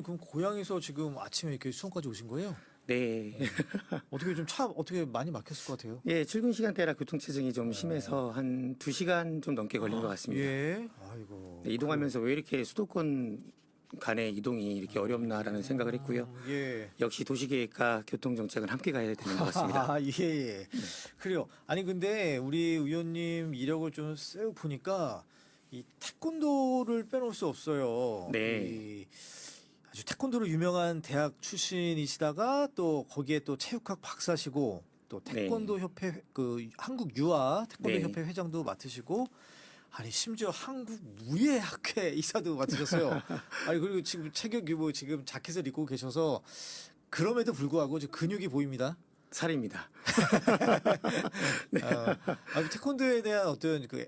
그럼 고향에서 지금 아침에 이렇게 수원까지 오신 거예요? 네. 어떻게 좀 차 어떻게 많이 막혔을 것 같아요? 예, 출근 시간대라 교통체증이 좀 심해서 한 2시간 좀 넘게 걸린 것 같습니다. 예. 아이고. 네, 이동하면서 왜 이렇게 수도권 간의 이동이 이렇게 어렵나라는 생각을 했고요. 예. 역시 도시계획과 교통정책은 함께 가야 되는 것 같습니다. 아, 예, 예. 그래요. 아니, 근데 우리 의원님 이력을 좀 쓱 보니까 이 태권도를 빼놓을 수 없어요. 네. 이 아주 태권도로 유명한 대학 출신이시다가 또 거기에 또 체육학 박사시고 또 태권도 협회 그 한국 유아 태권도 네. 협회 회장도 맡으시고 아니 심지어 한국 무예학회 이사도 맡으셨어요. 아니 그리고 지금 체격 유보 지금 자켓을 입고 계셔서 그럼에도 불구하고 지금 근육이 보입니다. 살입니다. 태권도에 대한 어떤 그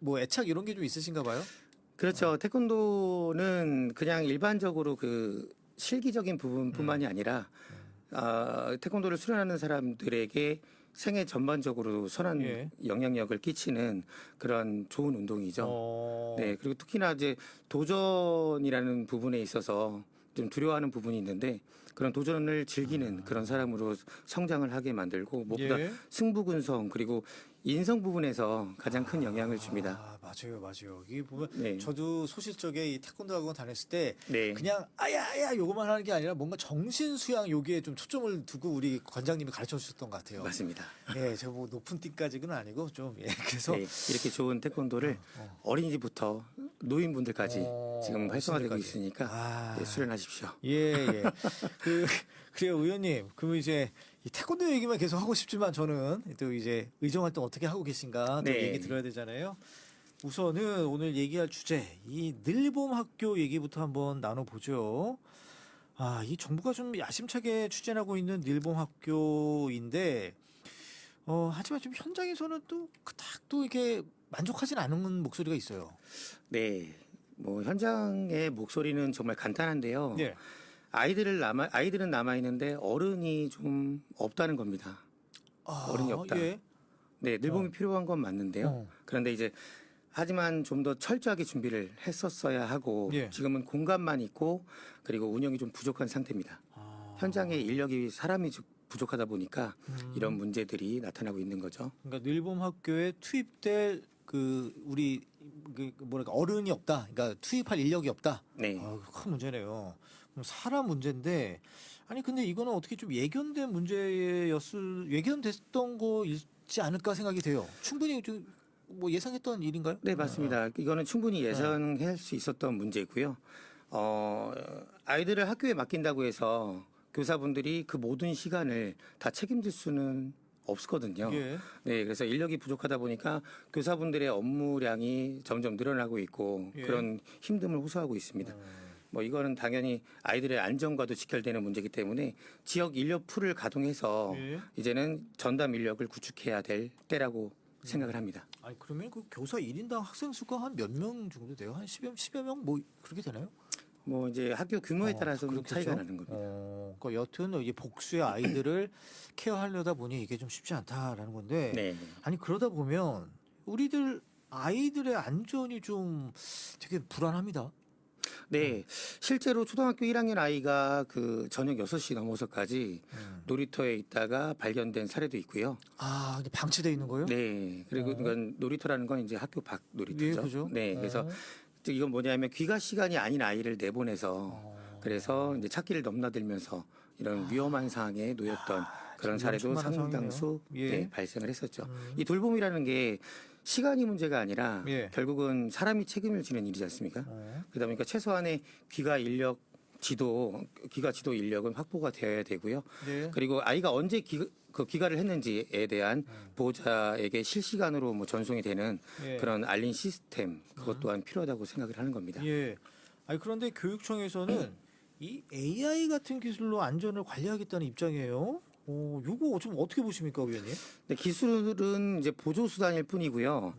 뭐 애착 이런 게 좀 있으신가 봐요? 그렇죠. 태권도는 그냥 일반적으로 그 실기적인 부분뿐만이 아니라 태권도를 수련하는 사람들에게 생애 전반적으로 선한 예. 영향력을 끼치는 그런 좋은 운동이죠. 네. 그리고 특히나 이제 도전이라는 부분에 있어서 좀 두려워하는 부분이 있는데 그런 도전을 즐기는 그런 사람으로 성장을 하게 만들고 무엇보다 예. 승부근성 그리고 인성 부분에서 가장 큰 영향을 줍니다. 아, 맞아요, 맞아요. 이게 보면 네. 저도 소실적에 이 태권도 학원 다녔을 때 네. 그냥 아야야 요거만 하는 게 아니라 뭔가 정신 수양 요기에 좀 초점을 두고 우리 관장님이 가르쳐 주셨던 것 같아요. 맞습니다. 예, 제가 뭐 높은 띠까지는 아니고 좀 예, 그래서 네, 이렇게 좋은 태권도를 어린이집부터 노인분들까지 지금 활성화되고 어르신들까지. 있으니까 아. 네, 수련하십시오. 예, 예. 그래요, 의원님. 그럼 이제 이 태권도 얘기만 계속 하고 싶지만 저는 또 이제 의정 활동 어떻게 하고 계신가 또 네. 얘기 들어야 되잖아요. 우선은 오늘 얘기할 주제, 이 늘봄 학교 얘기부터 한번 나눠보죠. 아, 이 정부가 좀 야심차게 추진하고 있는 늘봄 학교인데, 하지만 좀 현장에서는 또 그닥 또 이렇게 만족하진 않은 목소리가 있어요. 네, 뭐 현장의 목소리는 정말 간단한데요. 네. 아이들은 남아 있는데 어른이 좀 없다는 겁니다. 어른이 없다. 예. 네, 늘봄이 필요한 건 맞는데요. 그런데 이제 하지만 좀 더 철저하게 준비를 했었어야 하고 예. 지금은 공간만 있고 그리고 운영이 좀 부족한 상태입니다. 현장에 인력이 사람이 부족하다 보니까 이런 문제들이 나타나고 있는 거죠. 그러니까 늘봄 학교에 투입될 그 우리 그 뭐랄까 어른이 없다. 그러니까 투입할 인력이 없다. 네. 큰 문제네요. 그럼 사람 문제인데 아니 근데 이거는 어떻게 좀 예견됐던 거 있지 않을까 생각이 돼요. 충분히 좀 뭐 예상했던 일인가요? 네, 맞습니다. 이거는 충분히 예상할 수 있었던 문제고요. 아이들을 학교에 맡긴다고 해서 교사분들이 그 모든 시간을 다 책임질 수는 없거든요. 예. 네, 그래서 인력이 부족하다 보니까 교사분들의 업무량이 점점 늘어나고 있고 예. 그런 힘듦을 호소하고 있습니다. 뭐 이거는 당연히 아이들의 안전과도 직결되는 문제이기 때문에 지역 인력 풀을 가동해서 예. 이제는 전담 인력을 구축해야 될 때라고 생각을 합니다. 아니 그러면 그 교사 1인당 학생 수가 한 몇 명 정도 돼요? 한 10여 명 뭐 그렇게 되나요? 뭐 이제 학교 규모에 따라서 좀 그렇겠죠? 차이가 나는 겁니다. 그러니까 여튼 이게 복수의 아이들을 케어하려다 보니 이게 좀 쉽지 않다라는 건데. 네. 아니 그러다 보면 우리들 아이들의 안전이 좀 되게 불안합니다. 네. 실제로 초등학교 1학년 아이가 그 저녁 6시 넘어서까지 놀이터에 있다가 발견된 사례도 있고요. 아, 이게 방치돼 있는 거예요? 네. 그리고 그건 놀이터라는 건 이제 학교 밖 놀이터죠. 예, 그죠? 네. 그래서 이건 뭐냐면 귀가 시간이 아닌 아이를 내보내서 그래서 이제 찾기를 넘나들면서 이런 위험한 상황에 놓였던 그런 사례도 위험천만한 상당수 상황이네요. 예. 네, 발생을 했었죠. 이 돌봄이라는 게 시간이 문제가 아니라 예. 결국은 사람이 책임을 지는 일이지 않습니까? 그러다 보니까 최소한의 귀가 지도 인력은 확보가 되어야 되고요. 예. 그리고 아이가 언제 귀가를 했는지에 대한 보호자에게 실시간으로 뭐 전송이 되는 예. 그런 알림 시스템 그것 또한 필요하다고 생각을 하는 겁니다. 예. 아니 그런데 교육청에서는 이 AI 같은 기술로 안전을 관리하겠다는 입장이에요. 요거 좀 어떻게 보십니까, 위원님? 네, 기술은 이제 보조 수단일 뿐이고요.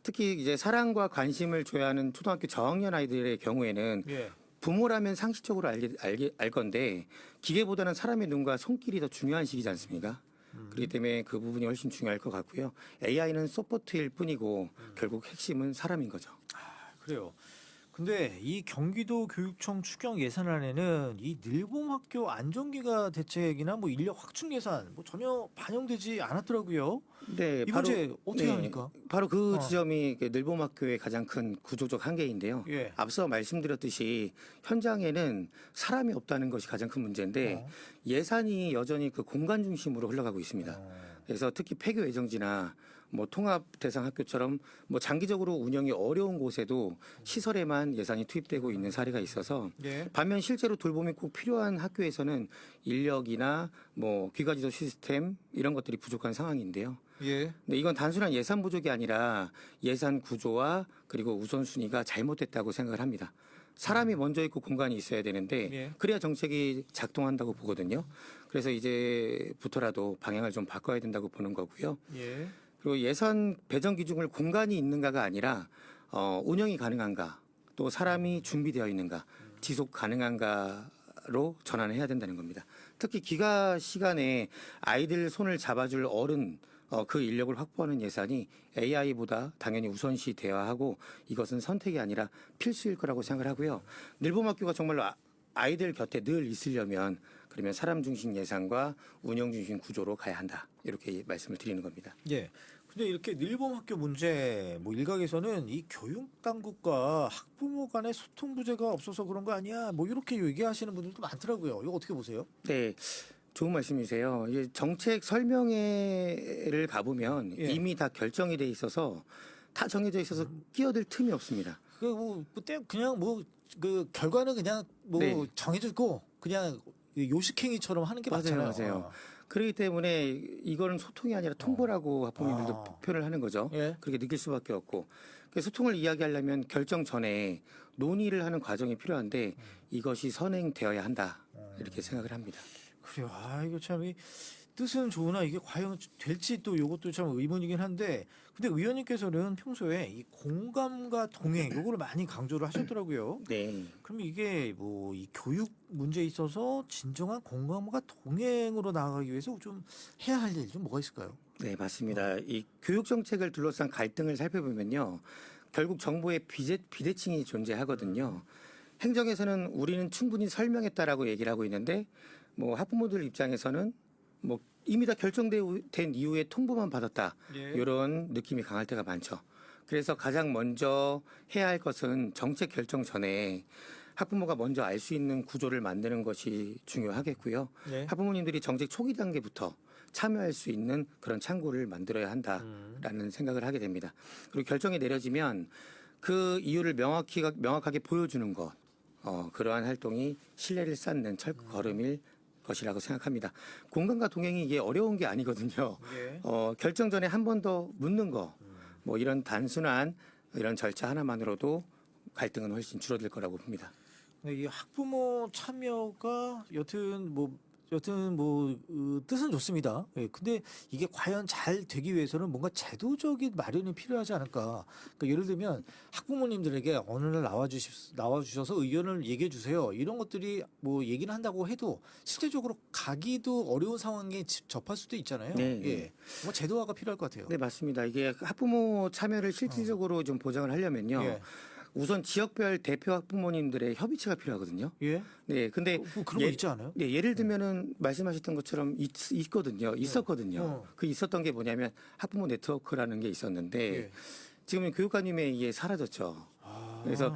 특히 이제 사랑과 관심을 줘야 하는 초등학교 저학년 아이들의 경우에는 예. 부모라면 상식적으로 알 건데 기계보다는 사람의 눈과 손길이 더 중요한 시기지 않습니까? 그렇기 때문에 그 부분이 훨씬 중요할 것 같고요. AI는 서포트일 뿐이고 결국 핵심은 사람인 거죠. 그래요. 근데 이 경기도 교육청 추경 예산안에는 이 늘봄학교 안정기가 대책이나 뭐 인력 확충 예산 뭐 전혀 반영되지 않았더라고요. 네, 이 문제 어떻게 합니까? 바로 그 어. 지점이 늘봄학교의 가장 큰 구조적 한계인데요. 예. 앞서 말씀드렸듯이 현장에는 사람이 없다는 것이 가장 큰 문제인데 어. 예산이 여전히 그 공간 중심으로 흘러가고 있습니다. 그래서 특히 폐교 예정지나 뭐 통합 대상 학교처럼 뭐 장기적으로 운영이 어려운 곳에도 시설에만 예산이 투입되고 있는 사례가 있어서 예. 반면 실제로 돌봄이 꼭 필요한 학교에서는 인력이나 뭐 귀가지도 시스템 이런 것들이 부족한 상황인데요. 예. 근데 이건 단순한 예산 부족이 아니라 예산 구조와 그리고 우선순위가 잘못됐다고 생각을 합니다. 사람이 먼저 있고 공간이 있어야 되는데 예. 그래야 정책이 작동한다고 보거든요. 그래서 이제부터라도 방향을 좀 바꿔야 된다고 보는 거고요. 예. 그리고 예산 배정 기준을 공간이 있는가가 아니라 운영이 가능한가 또 사람이 준비되어 있는가 지속 가능한가로 전환해야 된다는 겁니다. 특히 귀가 시간에 아이들 손을 잡아줄 어른 그 인력을 확보하는 예산이 AI보다 당연히 우선시 되어야 하고 이것은 선택이 아니라 필수일 거라고 생각을 하고요. 늘봄학교가 정말로 아이들 곁에 늘 있으려면 그러면 사람 중심 예산과 운영 중심 구조로 가야 한다. 이렇게 말씀을 드리는 겁니다. 예. 근데 이렇게 늘봄학교 문제 뭐 일각에서는 이 교육 당국과 학부모 간의 소통 부재가 없어서 그런 거 아니야? 뭐 이렇게 얘기하시는 분들도 많더라고요. 이거 어떻게 보세요? 네. 좋은 말씀이세요. 이제 정책 설명회를 가보면 예. 이미 다 결정이 돼 있어서 다 정해져 있어서 끼어들 틈이 없습니다. 뭐 그때 그냥 뭐 그 결과는 그냥 뭐 네. 정해지고 그냥 요식행위처럼 하는 게 맞아요, 맞잖아요. 맞아요. 그렇기 때문에 이거는 소통이 아니라 통보라고 학부모님들도 아. 표현을 하는 거죠. 예. 그렇게 느낄 수밖에 없고. 그래서 소통을 이야기하려면 결정 전에 논의를 하는 과정이 필요한데 이것이 선행되어야 한다. 이렇게 생각을 합니다. 그래요. 아, 이거 참, 이 뜻은 좋으나 이게 과연 될지 또 이것도 참 의문이긴 한데, 근데 의원님께서는 평소에 이 공감과 동행, 요거를 많이 강조를 하셨더라고요. 네. 그럼 이게 뭐 이 교육 문제에 있어서 진정한 공감과 동행으로 나아가기 위해서 좀 해야 할 일 좀 뭐가 있을까요? 네, 맞습니다. 이 교육 정책을 둘러싼 갈등을 살펴보면요. 결국 정보의 비대칭이 존재하거든요. 행정에서는 우리는 충분히 설명했다라고 얘기를 하고 있는데 뭐 학부모들 입장에서는 뭐 이미 다 결정된 이후에 통보만 받았다. 예. 이런 느낌이 강할 때가 많죠. 그래서 가장 먼저 해야 할 것은 정책 결정 전에 학부모가 먼저 알 수 있는 구조를 만드는 것이 중요하겠고요. 네. 학부모님들이 정책 초기 단계부터 참여할 수 있는 그런 창구를 만들어야 한다라는 생각을 하게 됩니다. 그리고 결정이 내려지면 그 이유를 명확하게 보여주는 것, 그러한 활동이 신뢰를 쌓는 첫걸음일 것이라고 생각합니다. 공감과 동행이 이게 어려운 게 아니거든요. 예. 결정 전에 한 번 더 묻는 거, 뭐 이런 단순한 이런 절차 하나만으로도 갈등은 훨씬 줄어들 거라고 봅니다. 네, 이 학부모 참여가 여튼 뭐 뜻은 좋습니다. 예, 근데 이게 과연 잘 되기 위해서는 뭔가 제도적인 마련이 필요하지 않을까. 그러니까 예를 들면 학부모님들에게 어느 날 나와주셔서 의견을 얘기해 주세요. 이런 것들이 뭐 얘기는 한다고 해도 실제적으로 가기도 어려운 상황에 접할 수도 있잖아요. 네, 네. 예, 뭐 제도화가 필요할 것 같아요. 네, 맞습니다. 이게 학부모 참여를 실질적으로 좀 보장을 하려면요. 예. 우선 지역별 대표 학부모님들의 협의체가 필요하거든요. 예. 네, 근데 뭐 그런 거 있지 않아요? 네, 예를 들면은 말씀하셨던 것처럼 있었거든요. 그 있었던 게 뭐냐면 학부모 네트워크라는 게 있었는데 예. 지금은 교육관님에 의해 사라졌죠. 아. 그래서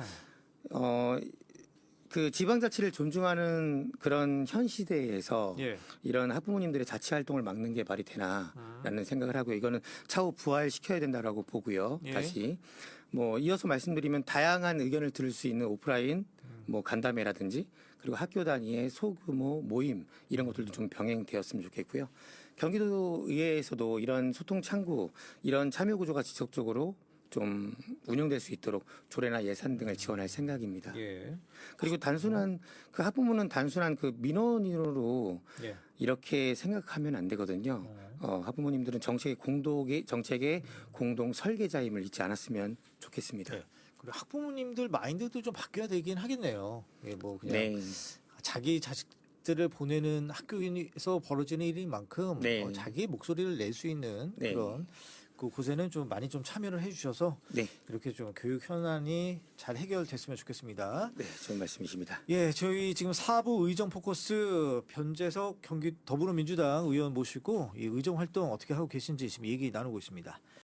그 지방자치를 존중하는 그런 현 시대에서 예. 이런 학부모님들의 자치 활동을 막는 게 말이 되나라는 생각을 하고 이거는 차후 부활시켜야 된다라고 보고요. 예. 다시 뭐 이어서 말씀드리면 다양한 의견을 들을 수 있는 오프라인 뭐 간담회라든지 그리고 학교 단위의 소규모 모임 이런 것들도 좀 병행되었으면 좋겠고요. 경기도의회에서도 이런 소통 창구, 이런 참여 구조가 지속적으로 좀 운영될 수 있도록 조례나 예산 등을 지원할 생각입니다. 예. 그리고 단순한 그 학부모는 단순한 그 민원인으로 예. 이렇게 생각하면 안 되거든요. 학부모님들은 정책의 공동 설계자임을 잊지 않았으면 좋겠습니다. 네. 그리고 학부모님들 마인드도 좀 바뀌어야 되긴 하겠네요. 예, 뭐 그냥 네. 자기 자식들을 보내는 학교에서 벌어지는 일인 만큼 네. 자기의 목소리를 낼 수 있는 네. 그런 곳에는 좀 많이 좀 참여를 해주셔서 네, 이렇게 좀 교육 현안이 잘 해결됐으면 좋겠습니다. 네, 좋은 말씀이십니다. 예, 저희 지금 4부 의정 포커스 변재석 경기 더불어민주당 의원 모시고 이 의정 활동 어떻게 하고 계신지 지금 얘기 나누고 있습니다.